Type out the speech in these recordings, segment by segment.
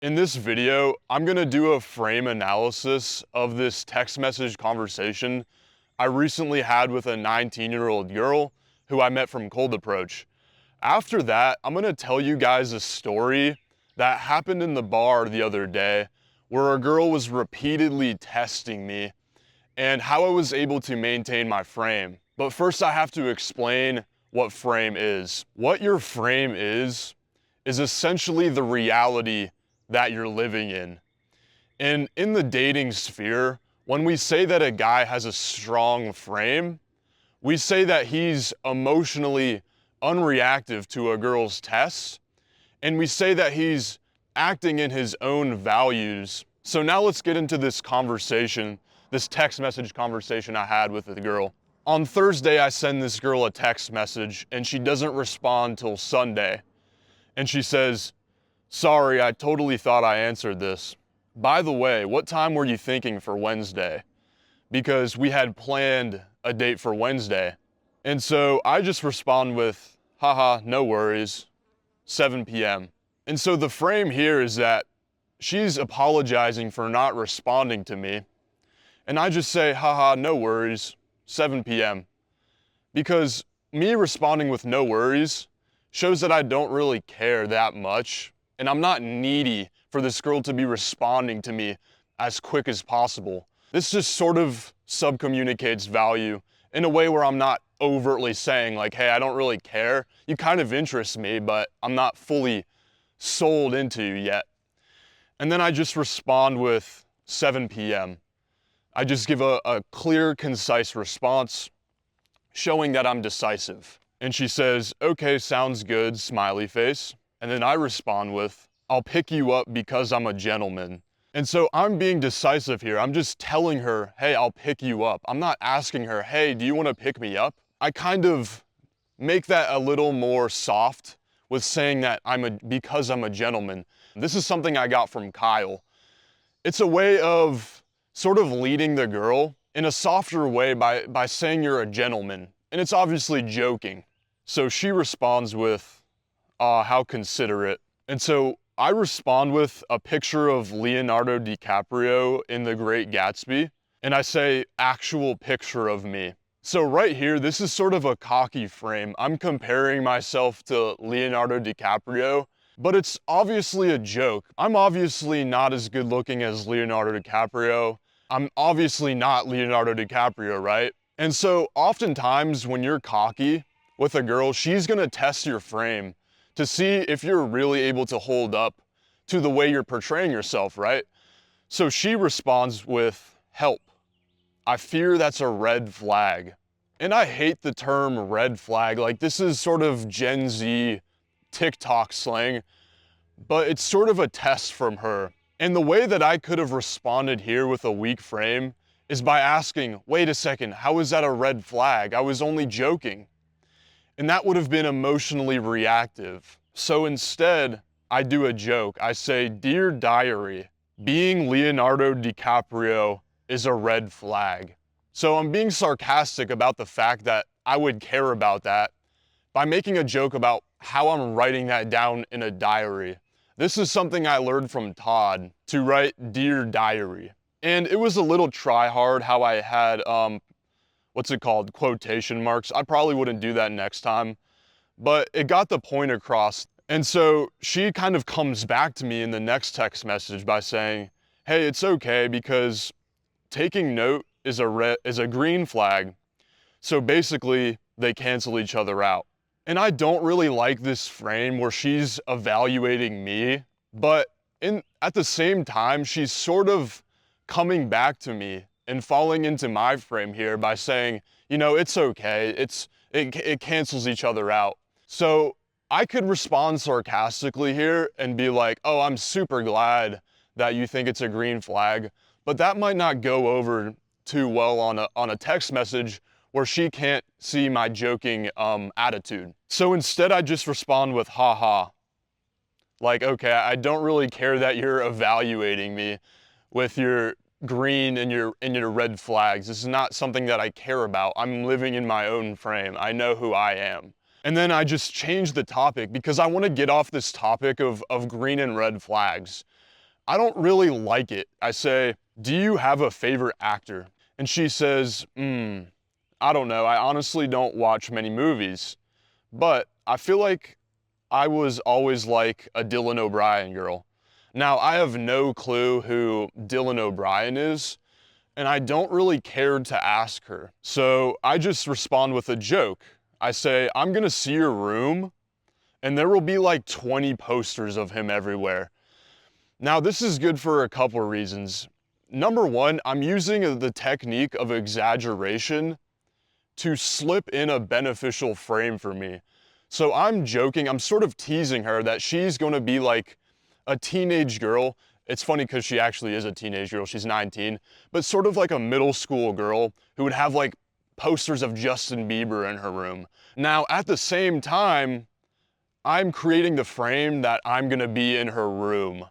In this video, I'm gonna do a frame analysis of this text message conversation I recently had with a 19-year-old girl who I met from Cold Approach. After that, I'm gonna tell you guys a story that happened in the bar the other day where a girl was repeatedly testing me and how I was able to maintain my frame. But first I have to explain what frame is. What your frame is essentially the reality that you're living in. And in the dating sphere, when we say that a guy has a strong frame, we say that he's emotionally unreactive to a girl's tests, and we say that he's acting in his own values. So now let's get into this conversation, this text message conversation I had with the girl. On Thursday, I send this girl a text message and she doesn't respond till Sunday. And she says, "Sorry, I totally thought I answered this. By the way, what time were you thinking for Wednesday?" Because we had planned a date for Wednesday. And so I just respond with, "Haha, no worries, 7 p.m. And so the frame here is that she's apologizing for not responding to me. And I just say, "Haha, no worries, 7 p.m. Because me responding with no worries shows that I don't really care that much. And I'm not needy for this girl to be responding to me as quick as possible. This just sort of subcommunicates value in a way where I'm not overtly saying like, hey, I don't really care. You kind of interest me, but I'm not fully sold into you yet. And then I just respond with 7 p.m. I just give a clear, concise response showing that I'm decisive. And she says, "Okay, sounds good," smiley face. And then I respond with, "I'll pick you up because I'm a gentleman." And so I'm being decisive here. I'm just telling her, hey, I'll pick you up. I'm not asking her, hey, do you want to pick me up? I kind of make that a little more soft with saying that because I'm a gentleman. This is something I got from Kyle. It's a way of sort of leading the girl in a softer way by saying you're a gentleman. And it's obviously joking. So she responds with, how considerate. And so I respond with a picture of Leonardo DiCaprio in The Great Gatsby, and I say, actual picture of me. So right here, this is sort of a cocky frame. I'm comparing myself to Leonardo DiCaprio, but it's obviously a joke. I'm obviously not as good looking as Leonardo DiCaprio. I'm obviously not Leonardo DiCaprio, right? And so oftentimes when you're cocky with a girl, she's gonna test your frame to see if you're really able to hold up to the way you're portraying yourself, right? So she responds with, "Help. I fear that's a red flag." And I hate the term red flag. Like, this is sort of Gen Z TikTok slang, but it's sort of a test from her. And the way that I could have responded here with a weak frame is by asking, wait a second, how is that a red flag? I was only joking. And that would have been emotionally reactive. So instead, I do a joke. I say, "Dear diary, being Leonardo DiCaprio is a red flag." So I'm being sarcastic about the fact that I would care about that by making a joke about how I'm writing that down in a diary. This is something I learned from Todd, to write "Dear diary." And it was a little try hard how I had, quotation marks. I probably wouldn't do that next time, but it got the point across. And so she kind of comes back to me in the next text message by saying, "Hey, it's okay because taking note is a green flag." So basically they cancel each other out. And I don't really like this frame where she's evaluating me, but at the same time, she's sort of coming back to me and falling into my frame here by saying, you know, it's okay, it cancels each other out. So I could respond sarcastically here and be like, "Oh, I'm super glad that you think it's a green flag," but that might not go over too well on a text message where she can't see my joking attitude. So instead I just respond with haha. Like, okay, I don't really care that you're evaluating me with your green and your red flags. This is not something that I care about. I'm living in my own frame. I know who I am. And then I just changed the topic because I want to get off this topic of green and red flags. I don't really like it. I say, do you have a favorite actor? And she says, I don't know. I honestly don't watch many movies, but I feel like I was always like a Dylan O'Brien girl. Now, I have no clue who Dylan O'Brien is, and I don't really care to ask her. So I just respond with a joke. I say, I'm gonna see your room, and there will be like 20 posters of him everywhere. Now, this is good for a couple of reasons. Number one, I'm using the technique of exaggeration to slip in a beneficial frame for me. So I'm joking, I'm sort of teasing her that she's gonna be like a teenage girl. It's funny because she actually is a teenage girl, she's 19, but sort of like a middle school girl who would have like posters of Justin Bieber in her room. Now, at the same time, I'm creating the frame that I'm gonna be in her room.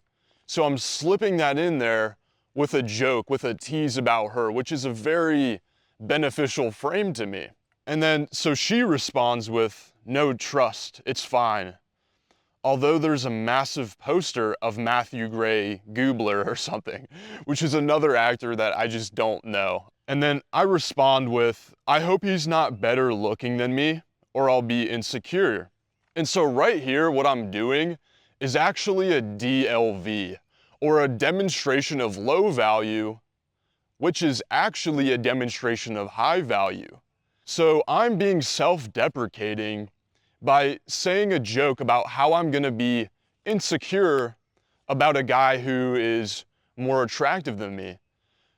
So I'm slipping that in there with a joke, with a tease about her, which is a very beneficial frame to me. And then, so she responds with, no, trust, it's fine. Although there's a massive poster of Matthew Gray Gubler or something, which is another actor that I just don't know. And then I respond with, I hope he's not better looking than me, or I'll be insecure. And so right here, what I'm doing is actually a DLV, or a demonstration of low value, which is actually a demonstration of high value. So I'm being self-deprecating by saying a joke about how I'm gonna be insecure about a guy who is more attractive than me.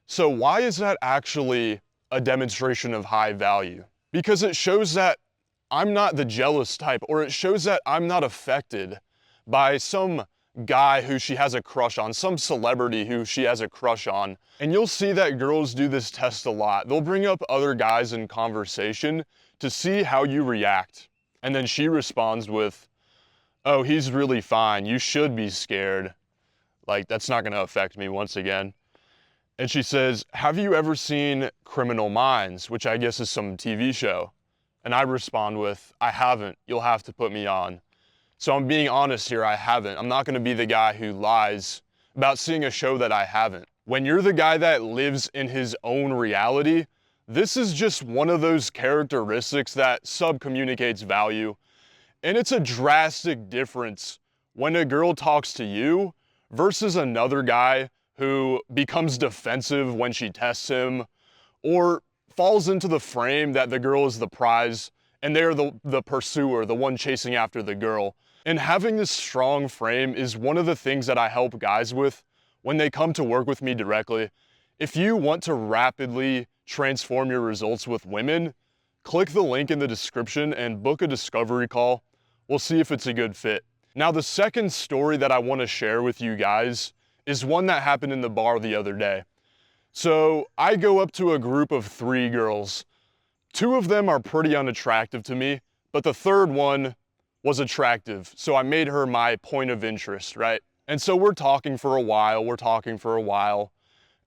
So why is that actually a demonstration of high value? Because it shows that I'm not the jealous type, or it shows that I'm not affected by some guy who she has a crush on, some celebrity who she has a crush on. And you'll see that girls do this test a lot. They'll bring up other guys in conversation to see how you react. And then she responds with, oh, he's really fine. You should be scared. Like, that's not gonna affect me once again. And she says, have you ever seen Criminal Minds, which I guess is some TV show? And I respond with, I haven't. You'll have to put me on. So I'm being honest here, I haven't. I'm not gonna be the guy who lies about seeing a show that I haven't. When you're the guy that lives in his own reality, this is just one of those characteristics that subcommunicates value. And it's a drastic difference when a girl talks to you versus another guy who becomes defensive when she tests him, or falls into the frame that the girl is the prize and they're the pursuer, the one chasing after the girl. And having this strong frame is one of the things that I help guys with when they come to work with me directly. If you want to rapidly transform your results with women, click the link in the description and book a discovery call. We'll see if it's a good fit. Now, the second story that I want to share with you guys is one that happened in the bar the other day. So I go up to a group of 3 girls. 2 of them are pretty unattractive to me, but the third one was attractive. So I made her my point of interest, right? And so we're talking for a while.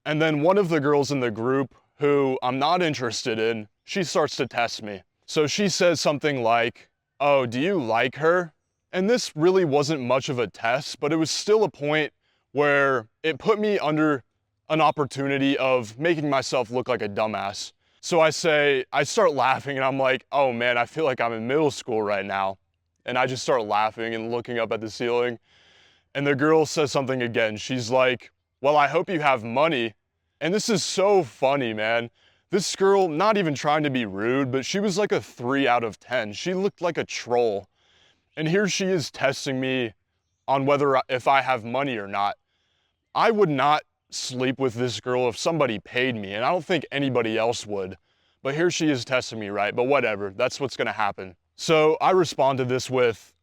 And then one of the girls in the group who I'm not interested in, she starts to test me. So she says something like, oh, do you like her? And this really wasn't much of a test, but it was still a point where it put me under an opportunity of making myself look like a dumbass. So I start laughing and I'm like, oh man, I feel like I'm in middle school right now. And I just start laughing and looking up at the ceiling. And the girl says something again. She's like, well, I hope you have money. And this is so funny, man. This girl, not even trying to be rude, but she was like a 3 out of 10. She looked like a troll. And here she is testing me on if I have money or not. I would not sleep with this girl if somebody paid me, and I don't think anybody else would. But here she is testing me, right? But whatever, that's what's gonna happen. So I respond to this with,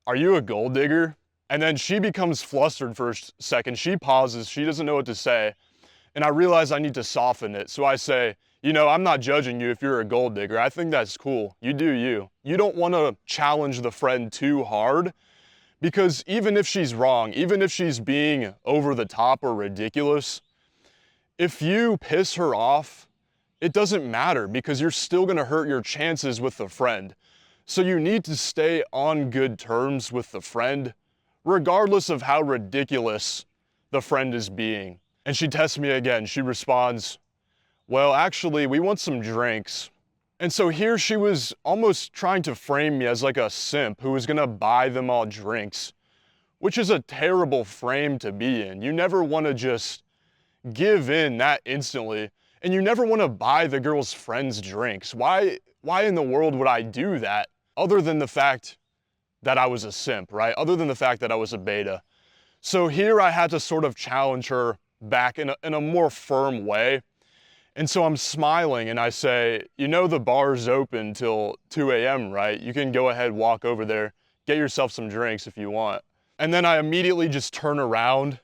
are you a gold digger? And then she becomes flustered for a second. She pauses, she doesn't know what to say. And I realize I need to soften it. So I say, you know, I'm not judging you if you're a gold digger. I think that's cool. You do you. You don't wanna challenge the friend too hard, because even if she's wrong, even if she's being over the top or ridiculous, if you piss her off, it doesn't matter because you're still gonna hurt your chances with the friend. So you need to stay on good terms with the friend, regardless of how ridiculous the friend is being. And she tests me again. She responds, well, actually, we want some drinks. And so here she was almost trying to frame me as like a simp who was gonna buy them all drinks, which is a terrible frame to be in. You never wanna just give in that instantly, and you never wanna buy the girl's friends drinks. Why in the world would I do that other than the fact that I was a simp, right? Other than the fact that I was a beta. So here I had to sort of challenge her back in a more firm way. And so I'm smiling and I say, you know, the bar's open till 2 a.m., right? You can go ahead, walk over there, get yourself some drinks if you want. And then I immediately just turn around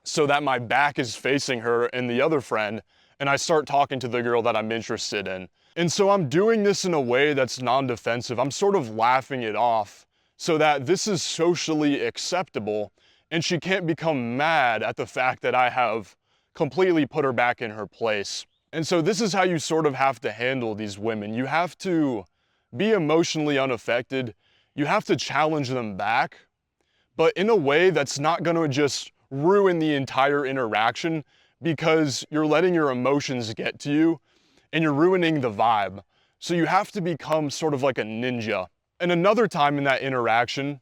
so that my back is facing her and the other friend, and I start talking to the girl that I'm interested in. And so I'm doing this in a way that's non-defensive. I'm sort of laughing it off so that this is socially acceptable and she can't become mad at the fact that I have completely put her back in her place. And so this is how you sort of have to handle these women. You have to be emotionally unaffected. You have to challenge them back, but in a way that's not gonna just ruin the entire interaction because you're letting your emotions get to you and you're ruining the vibe. So you have to become sort of like a ninja. And another time in that interaction,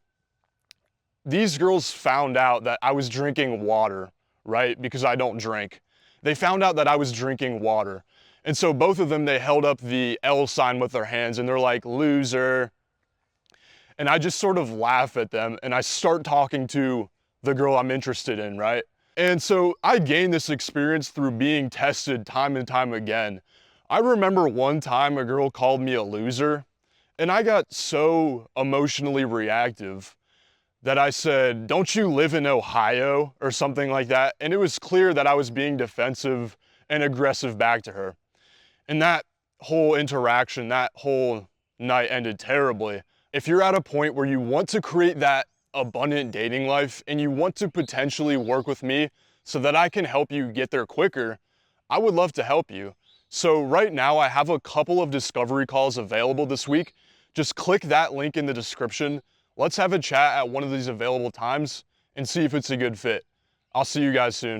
these girls found out that I was drinking water, right? Because I don't drink. They found out that I was drinking water. And so both of them, they held up the L sign with their hands and they're like, loser. And I just sort of laugh at them and I start talking to the girl I'm interested in, right? And so I gained this experience through being tested time and time again. I remember one time a girl called me a loser and I got so emotionally reactive that I said, don't you live in Ohio or something like that? And it was clear that I was being defensive and aggressive back to her. And that whole interaction, that whole night ended terribly. If you're at a point where you want to create that abundant dating life and you want to potentially work with me so that I can help you get there quicker, I would love to help you. So right now I have a couple of discovery calls available this week. Just click that link in the description. Let's have a chat at one of these available times and see if it's a good fit. I'll see you guys soon.